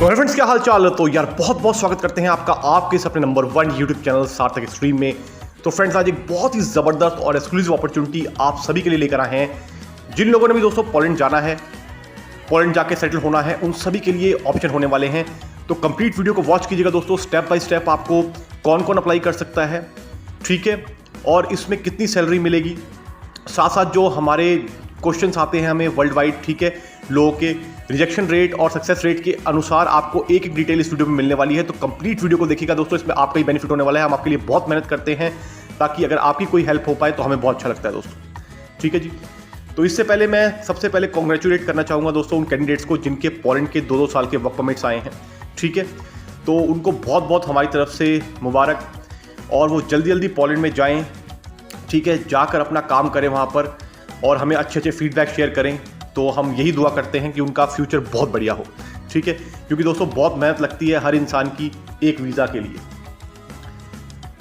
तो फ्रेंड्स, क्या हाल चाल है। तो यार बहुत बहुत स्वागत करते हैं आपका आपके अपने नंबर 1 यूट्यूब चैनल सार्थक एक्सट्रीम में। तो फ्रेंड्स, आज एक बहुत ही ज़बरदस्त और एक्सक्लूसिव अपॉर्चुनिटी आप सभी के लिए लेकर आए हैं। जिन लोगों ने भी दोस्तों पोलैंड जाना है, पोलैंड जाके सेटल होना है, उन सभी के लिए ऑप्शन होने वाले हैं। तो कंप्लीट वीडियो को वॉच कीजिएगा दोस्तों, स्टेप बाय स्टेप आपको कौन कौन अप्लाई कर सकता है, ठीक है, और इसमें कितनी सैलरी मिलेगी। साथ साथ जो हमारे क्वेश्चंस आते हैं हमें वर्ल्ड वाइड, ठीक है, लोगों के रिजेक्शन रेट और सक्सेस रेट के अनुसार आपको एक एक डिटेल इस वीडियो में मिलने वाली है। तो कंप्लीट वीडियो को देखिएगा दोस्तों, इसमें आपका ही बेनिफिट होने वाला है। हम आपके लिए बहुत मेहनत करते हैं ताकि अगर आपकी कोई हेल्प हो पाए तो हमें बहुत अच्छा लगता है दोस्तों, ठीक है जी। तो इससे पहले मैं सबसे पहले कॉन्ग्रेचुलेट करना चाहूँगा दोस्तों उन कैंडिडेट्स को जिनके पोलैंड के 2-2 साल के वर्क परमिट्स आए हैं, ठीक है। तो उनको बहुत बहुत हमारी तरफ से मुबारक, और वो जल्दी जल्दी पोलैंड में जाएँ, ठीक है, जाकर अपना काम करें वहाँ पर और हमें अच्छे अच्छे फीडबैक शेयर करें। तो हम यही दुआ करते हैं कि उनका फ्यूचर बहुत बढ़िया हो, ठीक है, क्योंकि दोस्तों बहुत मेहनत लगती है हर इंसान की एक वीज़ा के लिए।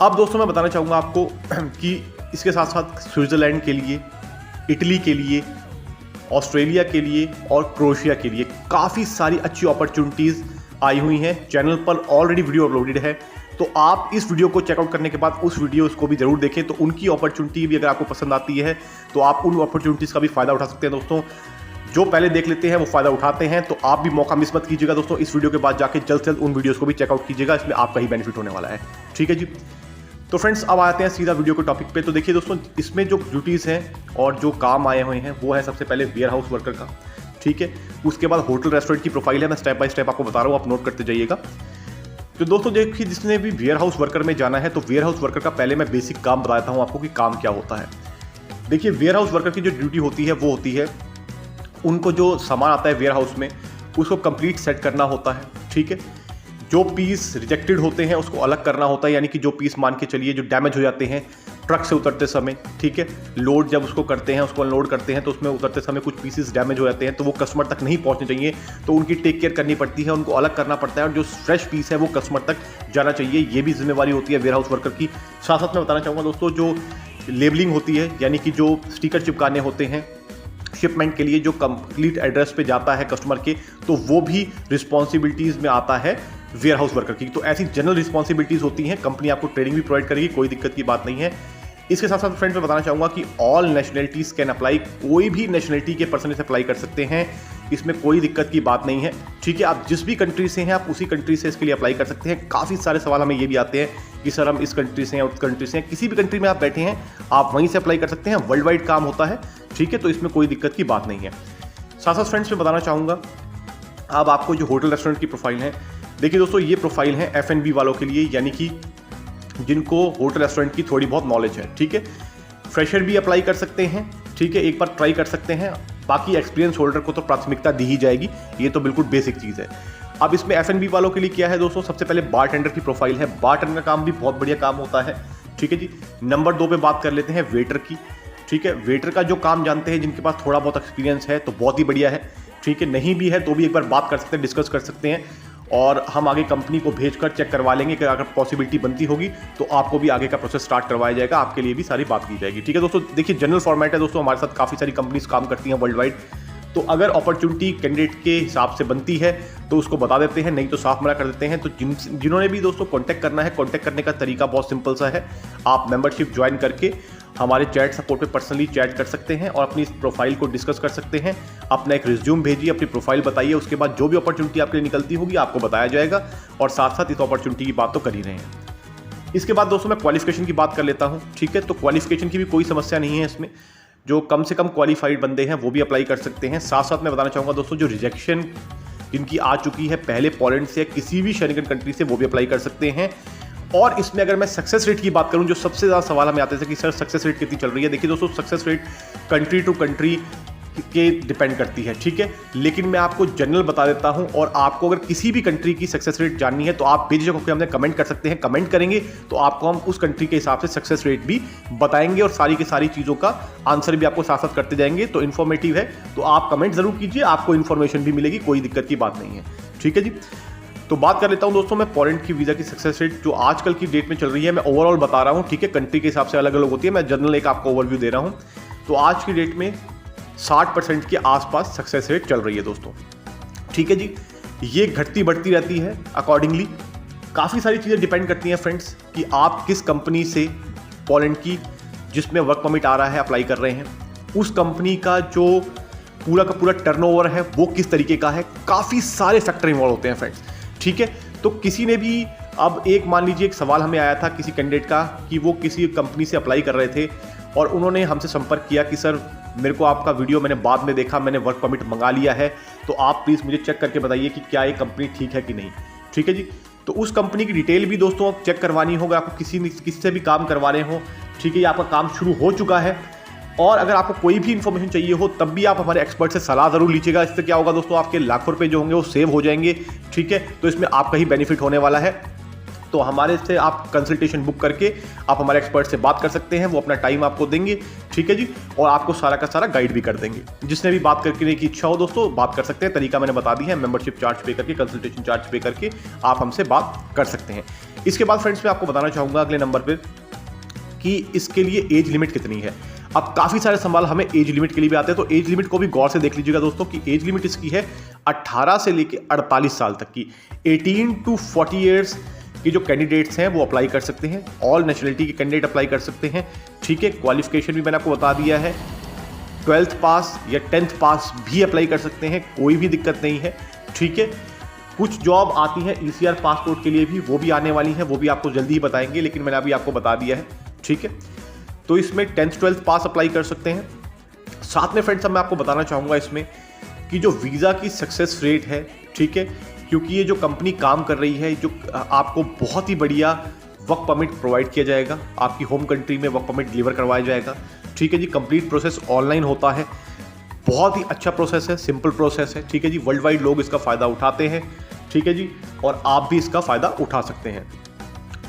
अब दोस्तों मैं बताना चाहूँगा आपको कि इसके साथ साथ स्विट्ज़रलैंड के लिए, इटली के लिए, ऑस्ट्रेलिया के लिए और क्रोएशिया के लिए काफ़ी सारी अच्छी अपॉर्चुनिटीज़ आई हुई हैं। चैनल पर ऑलरेडी वीडियो अपलोडेड है, तो आप इस वीडियो को चेकआउट करने के बाद उस वीडियो को भी ज़रूर देखें। तो उनकी अपॉर्चुनिटी भी अगर आपको पसंद आती है तो आप उन अपॉर्चुनिटीज़ का भी फ़ायदा उठा सकते हैं दोस्तों। जो पहले देख लेते हैं वो फ़ायदा उठाते हैं, तो आप भी मौका मिस मत कीजिएगा दोस्तों। इस वीडियो के बाद जाके जल्द से जल्द उन वीडियोज़ को भी चेकआउट कीजिएगा, इसमें आपका ही बेनिफिट होने वाला है, ठीक है जी। तो फ्रेंड्स, अब आते हैं सीधा वीडियो के टॉपिक पे। तो देखिए दोस्तों, इसमें जो ड्यूटीज़ हैं और जो काम आए हुए हैं वो है सबसे पहले वेयर हाउस वर्कर का, ठीक है। उसके बाद होटल रेस्टोरेंट की प्रोफाइल है, मैं स्टेप बाय स्टेप आपको बता रहा हूँ, आप नोट करते जाइएगा। तो दोस्तों देखिए, जिसने भी वेयर हाउस वर्कर में जाना है तो वेयर हाउस वर्कर का पहले मैं बेसिक काम बताता हूँ आपको कि काम क्या होता है। देखिए, वेयर हाउस वर्कर की जो ड्यूटी होती है वो होती है उनको जो सामान आता है वेयर हाउस में उसको कंप्लीट सेट करना होता है, ठीक है। जो पीस रिजेक्टेड होते हैं उसको अलग करना होता है, यानी कि जो पीस मान के चलिए जो डैमेज हो जाते हैं ट्रक से उतरते समय, ठीक है, लोड जब उसको करते हैं, उसको अनलोड करते हैं तो उसमें उतरते समय कुछ पीसेस डैमेज हो जाते हैं, तो वो कस्टमर तक नहीं पहुंचने चाहिए, तो उनकी टेक केयर करनी पड़ती है, उनको अलग करना पड़ता है और जो फ्रेश पीस है वो कस्टमर तक जाना चाहिए। ये भी जिम्मेवारी होती है वेयर हाउस वर्कर की। साथ साथ मैं बताना चाहूँगा दोस्तों, जो लेबलिंग होती है, यानी कि जो स्टिकर चिपकाने होते हैं शिपमेंट के लिए, जो कंप्लीट एड्रेस पे जाता है कस्टमर के, तो वो भी रिस्पॉन्सिबिलिटीज़ में आता है वेयर हाउस वर्कर की। तो ऐसी जनरल रिस्पॉन्सिबिलिटीज़ होती हैं, कंपनी आपको ट्रेनिंग भी प्रोवाइड करेगी, कोई दिक्कत की बात नहीं है। इसके साथ साथ फ्रेंड्स मैं बताना चाहूँगा कि ऑल नेशनलिटीज़ कैन अप्लाई, कोई भी नेशनलिटी के पर्सन इसे अप्लाई कर सकते हैं, इसमें कोई दिक्कत की बात नहीं है, ठीक है। आप जिस भी कंट्री से हैं आप उसी कंट्री से इसके लिए अप्लाई कर सकते हैं। काफ़ी सारे सवाल हमें ये भी आते हैं कि सर हम इस कंट्री से हैं, उस कंट्री से हैं, किसी भी कंट्री में आप बैठे हैं आप वहीं से अप्लाई कर सकते हैं, वर्ल्ड वाइड काम होता है, ठीक है, तो इसमें कोई दिक्कत की बात नहीं है। साथ साथ फ्रेंड्स मैं बताना चाहूँगा अब आपको जो होटल रेस्टोरेंट की प्रोफाइल है, देखिए दोस्तों ये प्रोफाइल है F&B वालों के लिए, यानी कि जिनको होटल रेस्टोरेंट की थोड़ी बहुत नॉलेज है, ठीक है। फ्रेशर भी अप्लाई कर सकते हैं, ठीक है, एक बार ट्राई कर सकते हैं। बाकी एक्सपीरियंस होल्डर को तो प्राथमिकता दी ही जाएगी, ये तो बिल्कुल बेसिक चीज़ है। अब इसमें F&B वालों के लिए क्या है दोस्तों, सबसे पहले बारटेंडर की प्रोफाइल है। बारटेंडर का काम भी बहुत बढ़िया काम होता है, ठीक है जी। नंबर 2 पे बात कर लेते हैं वेटर की, ठीक है। वेटर का जो काम जानते हैं, जिनके पास थोड़ा बहुत एक्सपीरियंस है तो बहुत ही बढ़िया है, ठीक है। नहीं भी है तो भी एक बार बात कर सकते हैं, डिस्कस कर सकते हैं, और हम आगे कंपनी को भेजकर चेक करवा लेंगे कि अगर पॉसिबिलिटी बनती होगी तो आपको भी आगे का प्रोसेस स्टार्ट करवाया जाएगा, आपके लिए भी सारी बात की जाएगी, ठीक है दोस्तों। देखिए जनरल फॉर्मेट है दोस्तों, हमारे साथ काफ़ी सारी कंपनीज काम करती हैं वर्ल्ड वाइड, तो अगर अपॉर्चुनिटी कैंडिडेट के हिसाब से बनती है तो उसको बता देते हैं, नहीं तो साफ मना कर देते हैं। तो जिन्होंने भी दोस्तों कॉन्टैक्ट करना है, कॉन्टैक्ट करने का तरीका बहुत सिंपल सा है, आप मेंबरशिप ज्वाइन करके हमारे चैट सपोर्ट पे पर्सनली चैट कर सकते हैं और अपनी इस प्रोफाइल को डिस्कस कर सकते हैं। अपना एक रिज्यूम भेजिए, अपनी प्रोफाइल बताइए, उसके बाद जो भी अपॉर्चुनिटी आपके लिए निकलती होगी आपको बताया जाएगा, और साथ साथ इस अपॉर्चुनिटी की बात तो कर ही रहे हैं। इसके बाद दोस्तों मैं क्वालिफिकेशन की बात कर लेता हूँ, ठीक है। तो क्वालिफिकेशन की भी कोई समस्या नहीं है इसमें, जो कम से कम क्वालिफाइड बंदे हैं वो भी अप्लाई कर सकते हैं। साथ साथ मैं बताना चाहूँगा दोस्तों, जो रिजेक्शन जिनकी आ चुकी है पहले पोलैंड से या किसी भी शेंगन कंट्री से, वो भी अप्लाई कर सकते हैं। और इसमें अगर मैं सक्सेस रेट की बात करूं, जो सबसे ज़्यादा सवाल हमें आते थे कि सर सक्सेस रेट कितनी चल रही है। देखिए दोस्तों, success rate country to country के डिपेंड करती है, ठीक है, लेकिन मैं आपको जनरल बता देता हूं। और आपको अगर किसी भी कंट्री की सक्सेस रेट जाननी है तो आप बेझिझक होकर हमने कमेंट कर सकते हैं, कमेंट करेंगे तो आपको हम उस कंट्री के हिसाब से सक्सेस रेट भी बताएंगे और सारी की सारी चीज़ों का आंसर भी आपको साथ साथ करते जाएंगे। तो इन्फॉर्मेटिव है, तो आप कमेंट जरूर कीजिए, आपको इन्फॉर्मेशन भी मिलेगी, कोई दिक्कत की बात नहीं है, ठीक है जी। तो बात कर लेता हूं दोस्तों मैं पोलैंड की वीज़ा की सक्सेस रेट जो आजकल की डेट में चल रही है। मैं ओवरऑल बता रहा हूं, ठीक है, कंट्री के हिसाब से अलग अलग होती है, मैं जनरल एक आपको ओवरव्यू दे रहा हूं। तो आज की डेट में 60% के आसपास सक्सेस रेट चल रही है दोस्तों, ठीक है जी। ये घटती बढ़ती रहती है अकॉर्डिंगली। काफ़ी सारी चीज़ें डिपेंड करती हैं फ्रेंड्स कि आप किस कंपनी से पोलैंड की जिसमें वर्क परमिट आ रहा है अप्लाई कर रहे हैं, उस कंपनी का जो पूरा का पूरा टर्नओवर है वो किस तरीके का है। काफ़ी सारे फैक्टर इन्वॉल्व होते हैं फ्रेंड्स, ठीक है। तो किसी ने भी अब एक मान लीजिए एक सवाल हमें आया था किसी कैंडिडेट का कि वो किसी कंपनी से अप्लाई कर रहे थे और उन्होंने हमसे संपर्क किया कि सर मेरे को आपका वीडियो मैंने बाद में देखा, मैंने वर्क परमिट मंगा लिया है, तो आप प्लीज़ मुझे चेक करके बताइए कि क्या ये कंपनी ठीक है कि नहीं, ठीक है जी। तो उस कंपनी की डिटेल भी दोस्तों आप चेक करवानी होगा, आपको किसी से भी काम करवा रहे हो, ठीक है। ये आपका काम शुरू हो चुका है और अगर आपको कोई भी इन्फॉर्मेशन चाहिए हो तब भी आप हमारे एक्सपर्ट से सलाह ज़रूर लीजिएगा। इससे क्या होगा दोस्तों, आपके लाखों रुपये जो होंगे वो सेव हो जाएंगे, ठीक है। तो इसमें आपका ही बेनिफिट होने वाला है। तो हमारे से आप कंसल्टेशन बुक करके आप हमारे एक्सपर्ट से बात कर सकते हैं, वो अपना टाइम आपको देंगे, ठीक है जी, और आपको सारा का सारा गाइड भी कर देंगे। जिसने भी बात करने की इच्छा हो दोस्तों बात कर सकते हैं, तरीका मैंने बता दी है, मेंबरशिप चार्ज पे करके, कंसल्टेशन चार्ज पे करके आप हमसे बात कर सकते हैं। इसके बाद फ्रेंड्स मैं आपको बताना चाहूँगा अगले नंबर पर कि इसके लिए एज लिमिट कितनी है। अब काफ़ी सारे सवाल हमें एज लिमिट के लिए भी आते हैं, तो एज लिमिट को भी गौर से देख लीजिएगा दोस्तों कि एज लिमिट इसकी है 18 से लेकर 48 साल तक की। 18 to 40 ईयर्स के जो कैंडिडेट्स हैं वो अप्लाई कर सकते हैं, ऑल नेशनलिटी के कैंडिडेट अप्लाई कर सकते हैं, ठीक है। क्वालिफिकेशन भी मैंने आपको बता दिया है, 12th पास या 10th पास भी अप्लाई कर सकते हैं, कोई भी दिक्कत नहीं है, ठीक है। कुछ जॉब आती है ECR पासपोर्ट के लिए भी, वो भी आने वाली है, वो भी आपको जल्दी ही बताएंगे, लेकिन मैंने अभी आपको बता दिया है, ठीक है। तो इसमें 10th 12th पास अप्लाई कर सकते हैं। साथ में फ्रेंड्स अब मैं आपको बताना चाहूँगा इसमें कि जो वीज़ा की सक्सेस रेट है, ठीक है, क्योंकि ये जो कंपनी काम कर रही है, जो आपको बहुत ही बढ़िया वर्क परमिट प्रोवाइड किया जाएगा, आपकी होम कंट्री में वर्क परमिट डिलीवर करवाया जाएगा, ठीक है जी। कंप्लीट प्रोसेस ऑनलाइन होता है, बहुत ही अच्छा प्रोसेस है, सिंपल प्रोसेस है, ठीक है जी। वर्ल्ड वाइड लोग इसका फ़ायदा उठाते हैं, ठीक है जी, और आप भी इसका फ़ायदा उठा सकते हैं।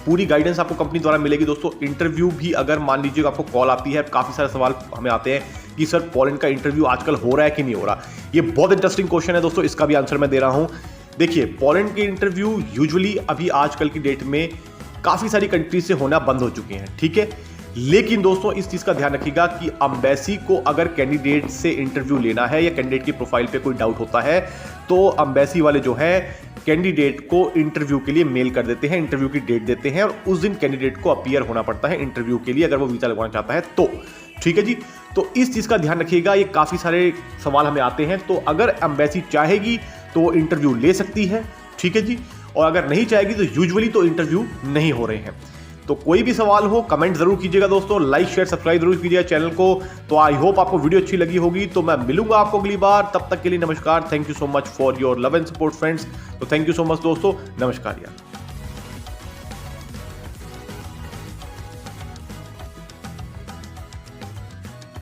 पूरी गाइडेंस आपको कंपनी द्वारा मिलेगी दोस्तों। इंटरव्यू भी अगर मान लीजिए आपको कॉल आती है, काफ़ी सारे सवाल हमें आते हैं कि सर पोलैंड का इंटरव्यू आजकल हो रहा है कि नहीं हो रहा। ये बहुत इंटरेस्टिंग क्वेश्चन है दोस्तों, इसका भी आंसर मैं दे रहा हूँ। देखिए, पोलैंड के इंटरव्यू यूजुअली अभी आजकल की डेट में काफ़ी सारी कंट्रीज से होना बंद हो चुके हैं, ठीक है। लेकिन दोस्तों इस चीज़ का ध्यान रखिएगा कि एम्बेसी को अगर कैंडिडेट से इंटरव्यू लेना है या कैंडिडेट की प्रोफाइल पे कोई डाउट होता है तो एम्बेसी वाले जो है कैंडिडेट को इंटरव्यू के लिए मेल कर देते हैं, इंटरव्यू की डेट देते हैं और उस दिन कैंडिडेट को अपीयर होना पड़ता है इंटरव्यू के लिए अगर वो वीज़ा लगवाना चाहता है तो, ठीक है जी। तो इस चीज़ का ध्यान रखिएगा, ये काफ़ी सारे सवाल हमें आते हैं। तो अगर एम्बेसी चाहेगी तो वो इंटरव्यू ले सकती है, ठीक है जी, और अगर नहीं चाहेगी तो यूजुअली तो इंटरव्यू नहीं हो रहे हैं। तो कोई भी सवाल हो कमेंट जरूर कीजिएगा दोस्तों, लाइक शेयर सब्सक्राइब जरूर कीजिएगा चैनल को। तो आई होप आपको वीडियो अच्छी लगी होगी। तो मैं मिलूंगा आपको अगली बार, तब तक के लिए नमस्कार। Thank you so much for your love and support friends. तो थैंक यू सो मच दोस्तों, नमस्कार यार।